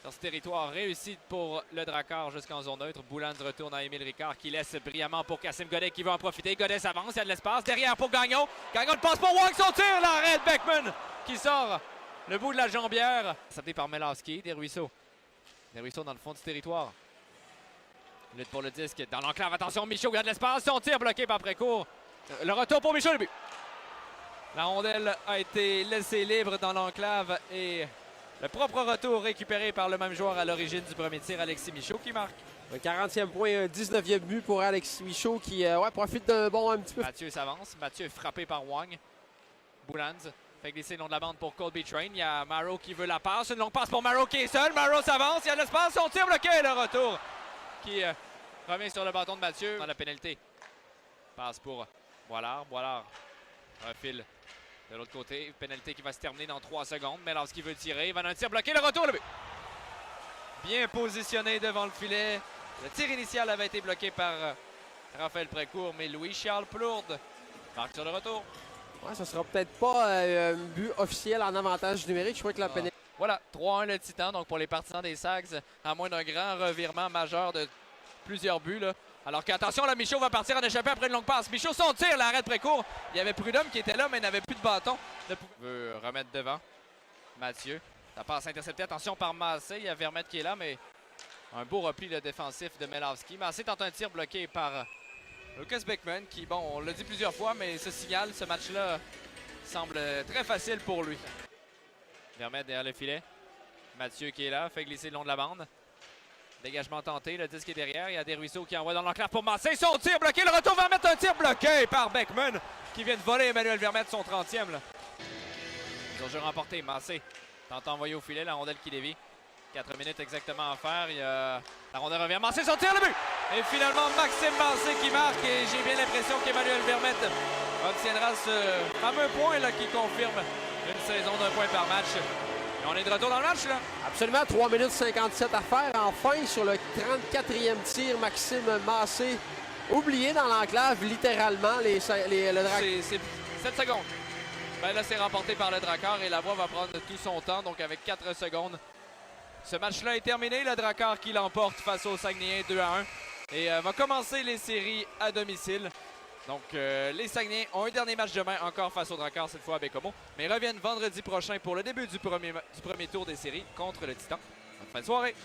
Sur ce territoire, réussite pour le Drakkar jusqu'en zone neutre. Boulans retourne à Émile Ricard qui laisse brillamment pour Kassim Godet qui veut en profiter. Godet s'avance, il y a de l'espace. Derrière pour Gagnon. Gagnon le passe pour Wang, son tir. L'arrêt de Beckman qui sort le bout de la jambière. Sapé par Melowski, Desruisseaux. Desruisseaux dans le fond du territoire. Lutte pour le disque dans l'enclave. Attention, Michaud garde l'espace. Son tir bloqué par Précourt. Le retour pour Michaud, le but. La rondelle a été laissée libre dans l'enclave et le propre retour récupéré par le même joueur à l'origine du premier tir, Alexis Michaud, qui marque. Un 40e point, un 19e but pour Alexis Michaud qui profite d'un bon un petit peu. Mathieu s'avance. Mathieu est frappé par Wang. Boulans fait glisser le long de la bande pour Colby Train. Il y a Marrow qui veut la passe. Une longue passe pour Marrow qui est seul. Marrow s'avance. Il y a de l'espace. Son tir bloqué. Le retour qui revient sur le bâton de Mathieu dans la pénalité. Passe pour Boilard. Boilard refile de l'autre côté. Pénalité qui va se terminer dans 3 secondes. Melowski veut tirer. Il va dans un tir bloqué. Le retour, le but. Bien positionné devant le filet. Le tir initial avait été bloqué par Raphaël Précourt, mais Louis-Charles Plourde marque sur le retour. Ouais, ça sera peut-être pas un but officiel en avantage numérique. Je crois que la pénalité. Voilà, 3-1 le Titan. Donc pour les partisans des Sags, à moins d'un grand revirement majeur de plusieurs buts. Là. Alors qu'attention, là, Michaud va partir en échappée après une longue passe. Michaud, son tir, l'arrêt de Précourt. Il y avait Prudhomme qui était là, mais n'avait plus de bâton. Il veut remettre devant. Mathieu. La passe interceptée. Attention par Massé. Il y a Vermette qui est là, mais un beau repli le défensif de Melowski. Massé tente un tir bloqué par Lucas Beckman qui, bon, on l'a dit plusieurs fois, mais ce signal, ce match-là semble très facile pour lui. Vermette derrière le filet. Mathieu qui est là, fait glisser le long de la bande. Dégagement tenté, le disque est derrière. Il y a Desruisseaux qui envoie dans l'enclave pour Massé. Son tir bloqué, le retour va mettre un tir bloqué par Beckman qui vient de voler Emmanuel Vermette, son 30e. Là. Ils ont jeu remporté. Massé tente d'envoyer au filet, la rondelle qui dévie. 4 minutes exactement à faire. La rondelle revient. Massé, son tir, le but! Et finalement, Maxime Massé qui marque. Et j'ai bien l'impression qu'Emmanuel Vermette obtiendra ce fameux point là, qui confirme une saison d'un point par match. Et on est de retour dans le match, là. Absolument, 3 minutes 57 à faire. Enfin, sur le 34e tir, Maxime Massé, oublié dans l'enclave, littéralement, le Drakkar. C'est 7 secondes. Ben là, c'est remporté par le Drakkar et la voie va prendre tout son temps. Donc, avec 4 secondes, ce match-là est terminé. Le Drakkar qui l'emporte face aux Saguenayens 2-1 et va commencer les séries à domicile. Donc, les Saguenayens ont un dernier match demain encore face au Drakkar, cette fois à Bécomo. Mais reviennent vendredi prochain pour le début du premier tour des séries contre le Titan. Bonne fin de soirée!